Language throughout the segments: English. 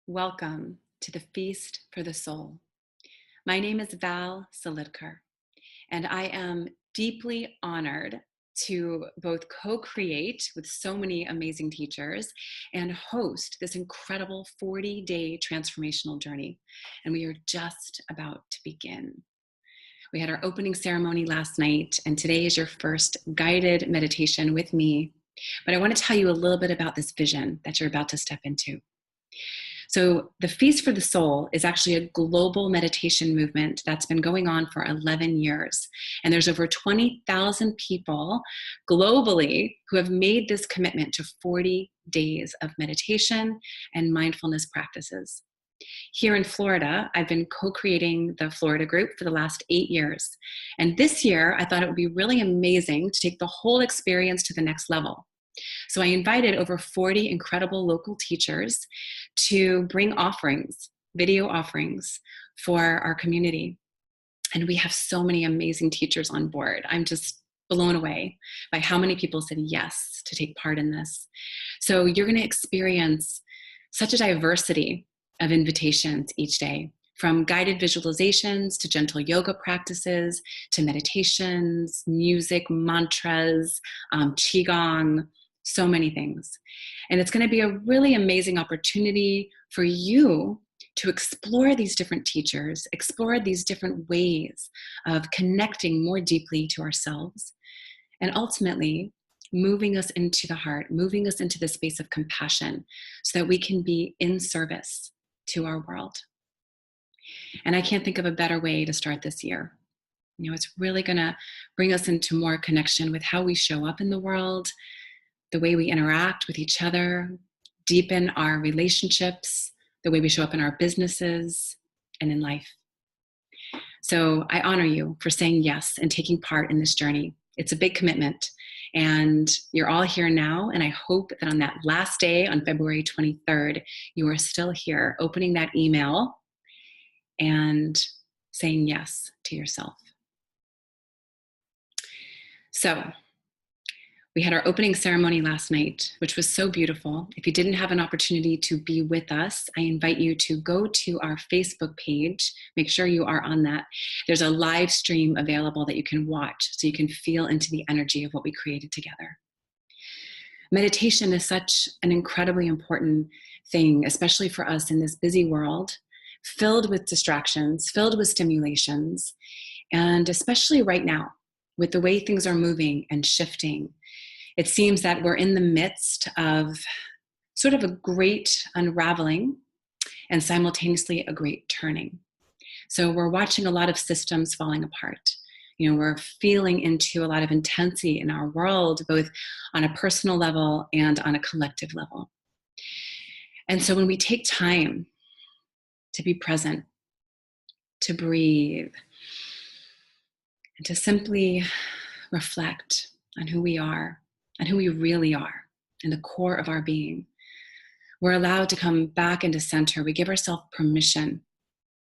Welcome to the Feast for the Soul. My name is Val Silidker, and I am deeply honored to both co-create with so many amazing teachers and host this incredible 40-day transformational journey. And we are just about to begin. We had our opening ceremony last night, and today is your first guided meditation with me. But I want to tell you a little bit about this vision that you're about to step into. So, the Feast for the Soul is actually a global meditation movement that's been going on for 11 years. And there's over 20,000 people globally who have made this commitment to 40 days of meditation and mindfulness practices. Here in Florida, I've been co-creating the Florida group for the last 8 years. And this year, I thought it would be really amazing to take the whole experience to the next level. So I invited over 40 incredible local teachers to bring offerings, video offerings for our community. And we have so many amazing teachers on board. I'm just blown away by how many people said yes to take part in this. So you're going to experience such a diversity of invitations each day, from guided visualizations to gentle yoga practices to meditations, music, mantras, qigong, so many things. And it's going to be a really amazing opportunity for you to explore these different teachers, explore these different ways of connecting more deeply to ourselves, and ultimately moving us into the heart, moving us into the space of compassion so that we can be in service to our world. And I can't think of a better way to start this year. You know, it's really going to bring us into more connection with how we show up in the world, the way we interact with each other, deepen our relationships, the way we show up in our businesses and in life. So I honor you for saying yes and taking part in this journey. It's a big commitment, and you're all here now. And I hope that on that last day, on February 23rd, you are still here opening that email and saying yes to yourself. So we had our opening ceremony last night, which was so beautiful. If you didn't have an opportunity to be with us, I invite you to go to our Facebook page. Make sure you are on that. There's a live stream available that you can watch so you can feel into the energy of what we created together. Meditation is such an incredibly important thing, especially for us in this busy world, filled with distractions, filled with stimulations, and especially right now, with the way things are moving and shifting. It seems that we're in the midst of sort of a great unraveling and simultaneously a great turning. So we're watching a lot of systems falling apart. You know, we're feeling into a lot of intensity in our world, both on a personal level and on a collective level. And so when we take time to be present, to breathe, and to simply reflect on who we are and who we really are and the core of our being, we're allowed to come back into center. We give ourselves permission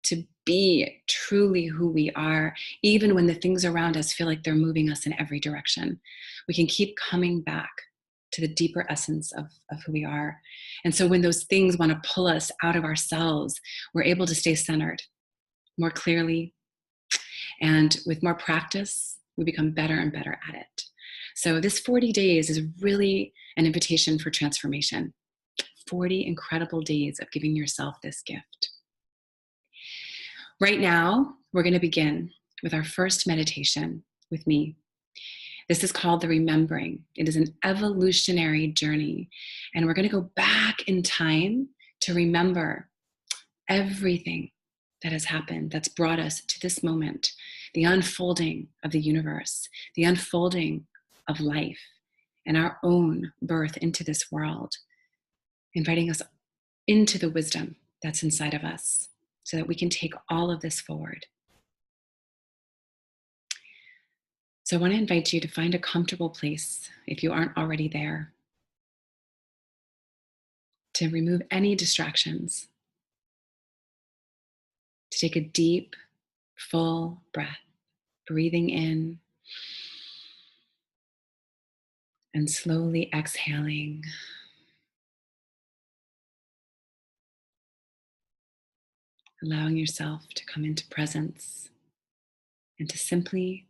to be truly who we are, even when the things around us feel like they're moving us in every direction. We can keep coming back to the deeper essence of who we are. And so when those things want to pull us out of ourselves, we're able to stay centered more clearly. And with more practice, we become better and better at it. So this 40 days is really an invitation for transformation. 40 incredible days of giving yourself this gift. Right now, we're going to begin with our first meditation with me. This is called the Remembering. It is an evolutionary journey. And we're going to go back in time to remember everything that has happened that's brought us to this moment, the unfolding of the universe, the unfolding of life, and our own birth into this world, inviting us into the wisdom that's inside of us so that we can take all of this forward. So I want to invite you to find a comfortable place, if you aren't already there, to remove any distractions, to take a deep, full breath, breathing in and slowly exhaling. allowing yourself to come into presence and to simply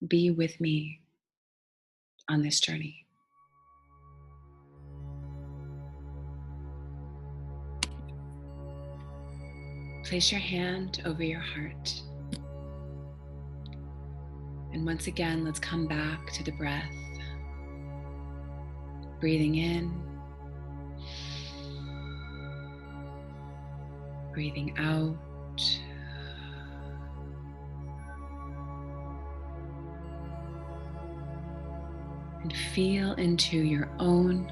be with me on this journey. Place your hand over your heart. And once again, let's come back to the breath. Breathing in, breathing out. And feel into your own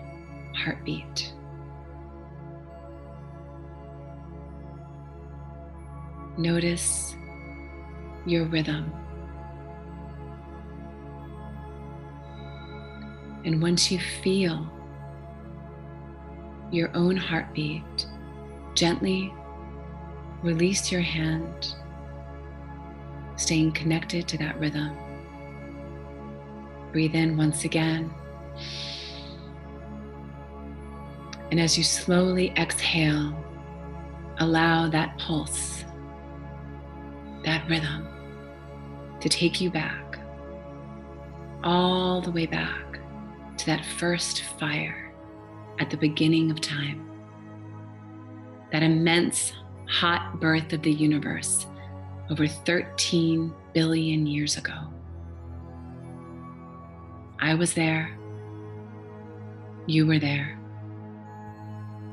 heartbeat. Notice your rhythm. And once you feel your own heartbeat, gently release your hand, staying connected to that rhythm. Breathe in once again. And as you slowly exhale, allow that pulse, that rhythm, to take you back, all the way back to that first fire at the beginning of time, that immense hot birth of the universe over 13 billion years ago. I was there, you were there,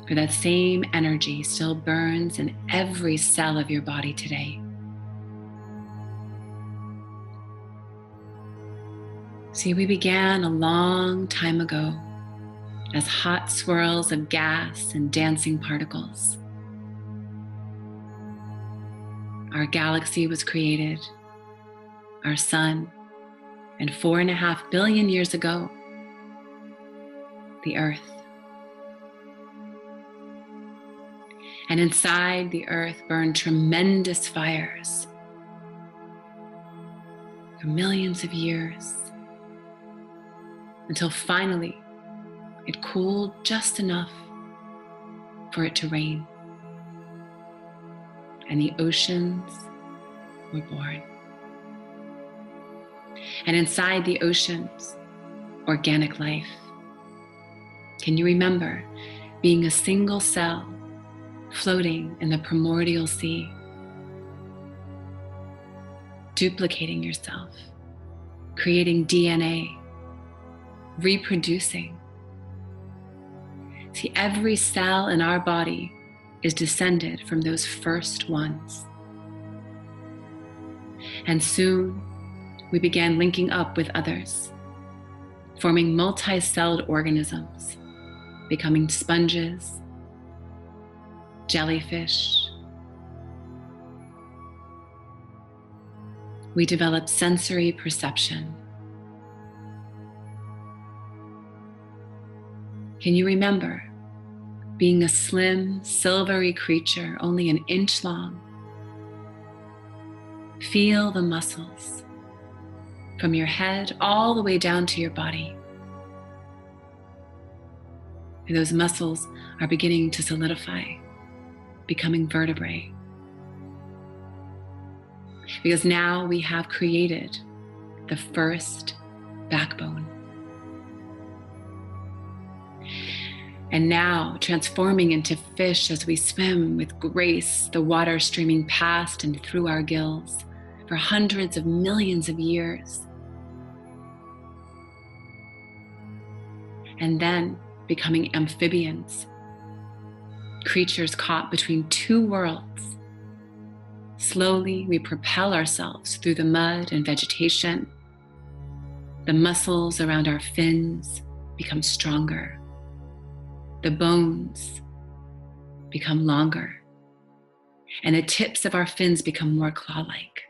for that same energy still burns in every cell of your body today. See, we began a long time ago as hot swirls of gas and dancing particles. Our galaxy was created, our sun, and 4.5 billion years ago, the Earth. And inside the Earth burned tremendous fires for millions of years, until finally it cooled just enough for it to rain. And the oceans were born. And inside the oceans, organic life. Can you remember being a single cell floating in the primordial sea, duplicating yourself, creating DNA, reproducing? See, every cell in our body is descended from those first ones. And soon we began linking up with others, forming multi-celled organisms, becoming sponges, jellyfish. We developed sensory perception. Can you remember being a slim, silvery creature only an inch long? Feel the muscles from your head all the way down to your body. And those muscles are beginning to solidify, becoming vertebrae. Because now we have created the first backbone. And now transforming into fish as we swim with grace, the water streaming past and through our gills for hundreds of millions of years. And then becoming amphibians, creatures caught between two worlds. Slowly, we propel ourselves through the mud and vegetation. The muscles around our fins become stronger. The bones become longer, and the tips of our fins become more claw-like.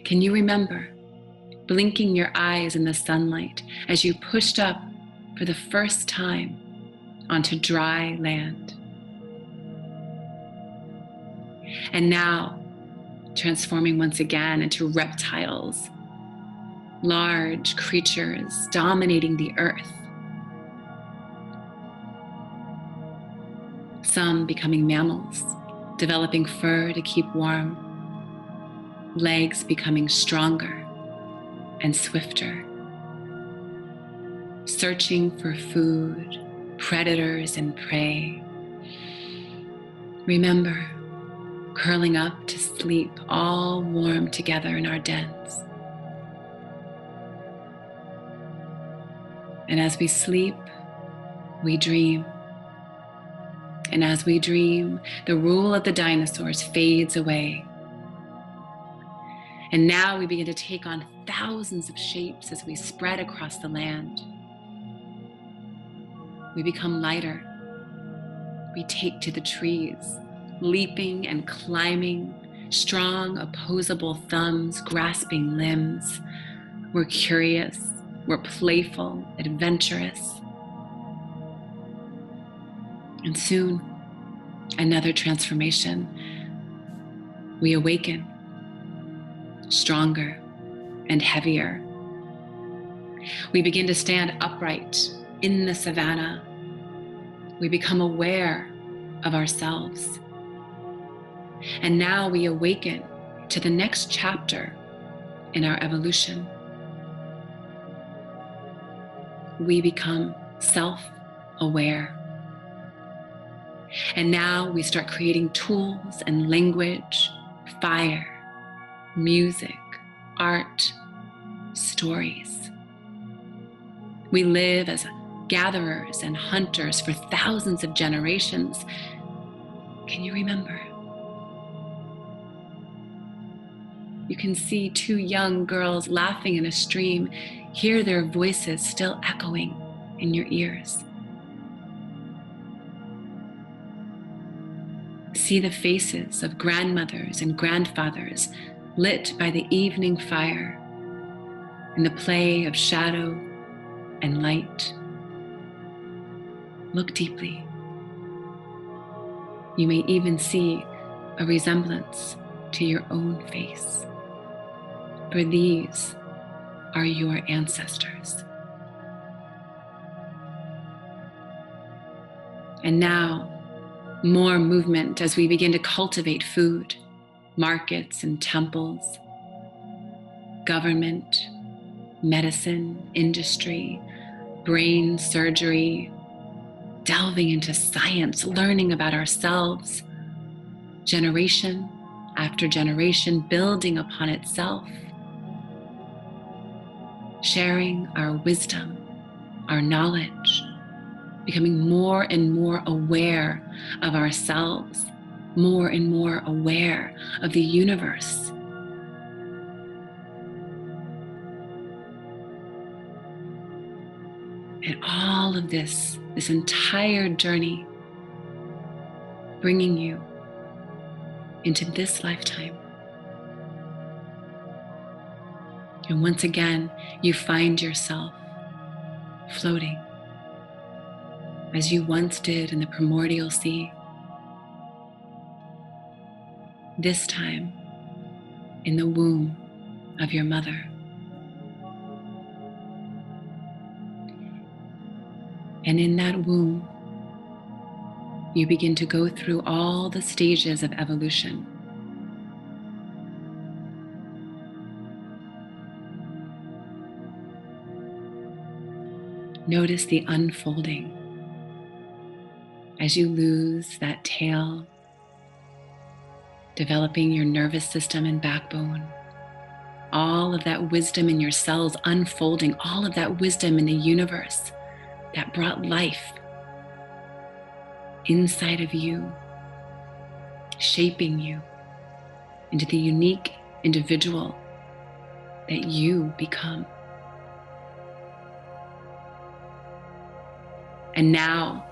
Can you remember blinking your eyes in the sunlight as you pushed up for the first time onto dry land? And now transforming once again into reptiles, large creatures dominating the earth. Some becoming mammals, developing fur to keep warm, legs becoming stronger and swifter, searching for food, predators and prey. Remember, curling up to sleep, all warm together in our dens. And as we sleep, we dream. And as we dream, the rule of the dinosaurs fades away. And now we begin to take on thousands of shapes as we spread across the land. We become lighter. We take to the trees, leaping and climbing, strong, opposable thumbs, grasping limbs. We're curious, we're playful, adventurous. And soon, another transformation. We awaken, stronger and heavier. We begin to stand upright in the savannah. We become aware of ourselves. And now we awaken to the next chapter in our evolution. We become self-aware. And now we start creating tools and language, fire, music, art, stories. We live as gatherers and hunters for thousands of generations. Can you remember? You can see two young girls laughing in a stream, hear their voices still echoing in your ears. See the faces of grandmothers and grandfathers lit by the evening fire in the play of shadow and light. Look deeply. You may even see a resemblance to your own face, for these are your ancestors. And now, more movement as we begin to cultivate food, markets and temples, government, medicine, industry, brain surgery, delving into science, learning about ourselves, generation after generation building upon itself, sharing our wisdom, our knowledge, becoming more and more aware of ourselves, more and more aware of the universe. And all of this entire journey, bringing you into this lifetime. And once again, you find yourself floating as you once did in the primordial sea. This time in the womb of your mother. And in that womb, you begin to go through all the stages of evolution. Notice the unfolding as you lose that tail, developing your nervous system and backbone. All of that wisdom in your cells unfolding, all of that wisdom in the universe that brought life inside of you, shaping you into the unique individual that you become. And now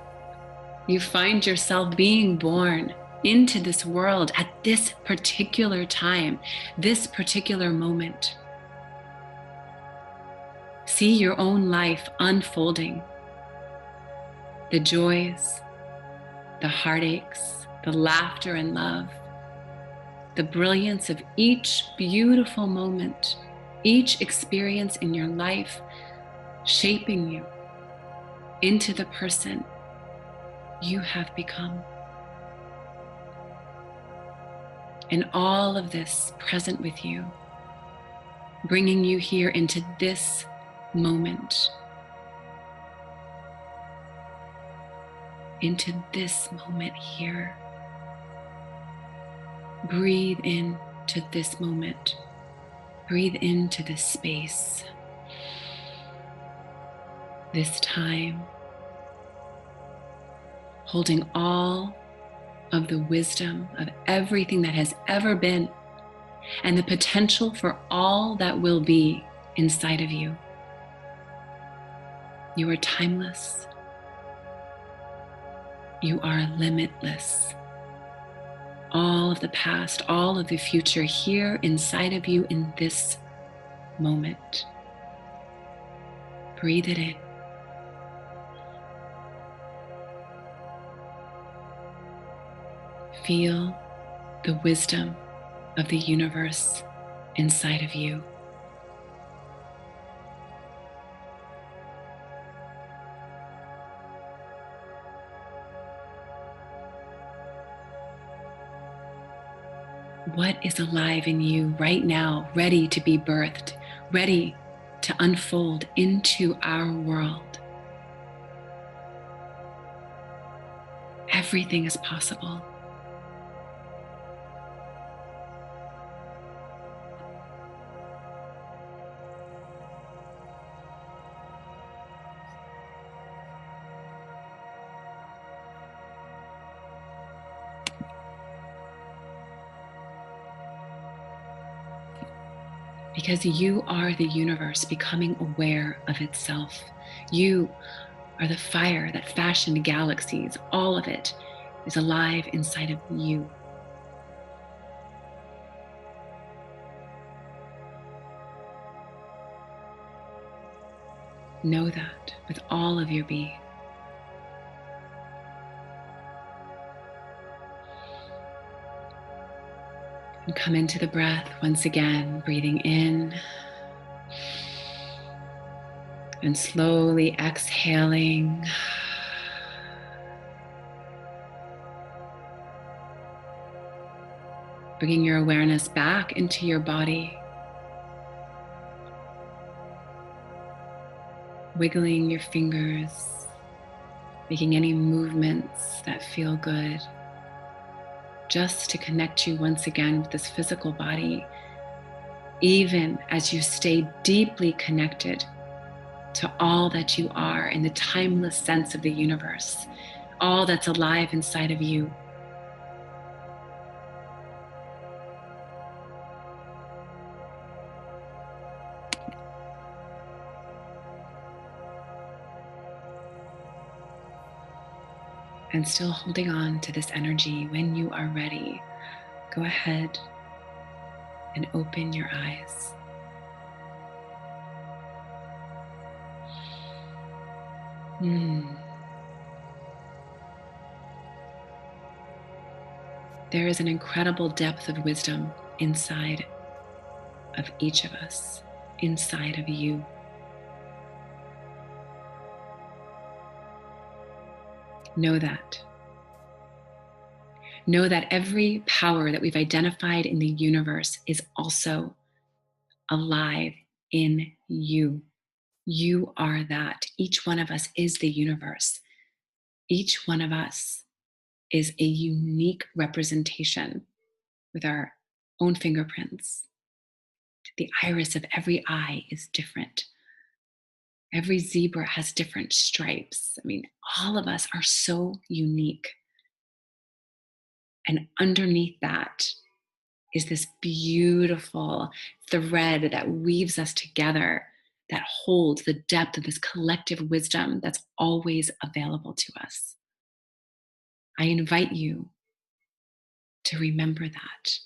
you find yourself being born into this world at this particular time, this particular moment. See your own life unfolding, the joys, the heartaches, the laughter and love, the brilliance of each beautiful moment, each experience in your life shaping you into the person you have become. And all of this present with you, bringing you here into this moment, here. Breathe into this moment. Breathe into this space, this time, holding all of the wisdom of everything that has ever been and the potential for all that will be inside of you. You are timeless. You are limitless. All of the past, all of the future here inside of you in this moment. Breathe it in. Feel the wisdom of the universe inside of you. What is alive in you right now, ready to be birthed, ready to unfold into our world? Everything is possible. Because you are the universe becoming aware of itself. You are the fire that fashioned galaxies. All of it is alive inside of you. Know that with all of your being. And come into the breath once again, breathing in and slowly exhaling. Bringing your awareness back into your body. Wiggling your fingers, making any movements that feel good, just to connect you once again with this physical body, even as you stay deeply connected to all that you are in the timeless sense of the universe, all that's alive inside of you. And still holding on to this energy, when you are ready, go ahead and open your eyes. There is an incredible depth of wisdom inside of each of us, inside of you. Know that. Know that every power that we've identified in the universe is also alive in you. You are that. Each one of us is the universe. Each one of us is a unique representation with our own fingerprints. The iris of every eye is different. Every zebra has different stripes. I mean, all of us are so unique. And underneath that is this beautiful thread that weaves us together, that holds the depth of this collective wisdom that's always available to us. I invite you to remember that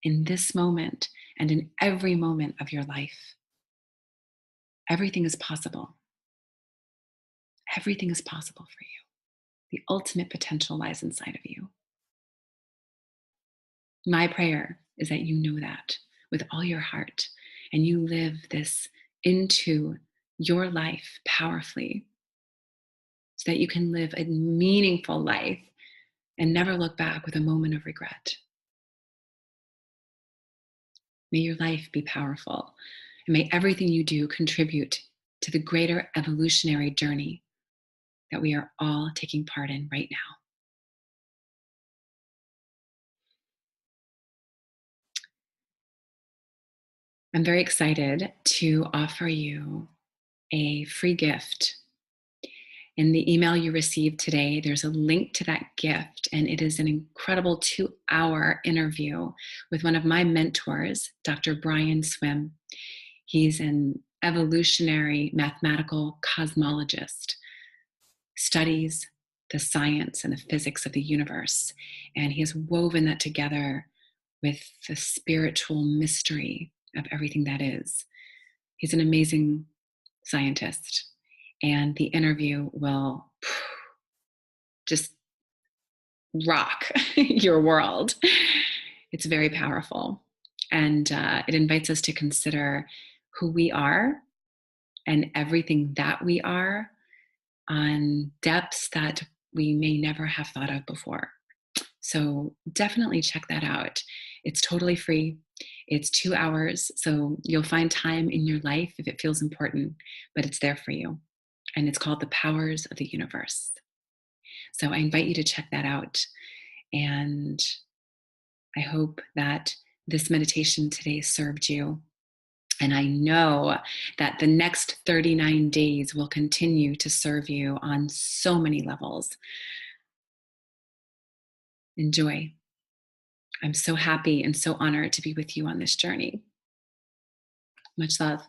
in this moment and in every moment of your life. Everything is possible. Everything is possible for you. The ultimate potential lies inside of you. My prayer is that you know that with all your heart and you live this into your life powerfully so that you can live a meaningful life and never look back with a moment of regret. May your life be powerful. And may everything you do contribute to the greater evolutionary journey that we are all taking part in right now. I'm very excited to offer you a free gift. In the email you received today, there's a link to that gift, and it is an incredible 2-hour interview with one of my mentors, Dr. Brian Swim. He's an evolutionary mathematical cosmologist, studies the science and the physics of the universe, and he has woven that together with the spiritual mystery of everything that is. He's an amazing scientist, and the interview will just rock your world. It's very powerful, and it invites us to consider who we are and everything that we are on depths that we may never have thought of before. So definitely check that out. It's totally free. It's 2 hours. So you'll find time in your life if it feels important, but it's there for you. And it's called The Powers of the Universe. So I invite you to check that out. And I hope that this meditation today served you. And I know that the next 39 days will continue to serve you on so many levels. Enjoy. I'm so happy and so honored to be with you on this journey. Much love.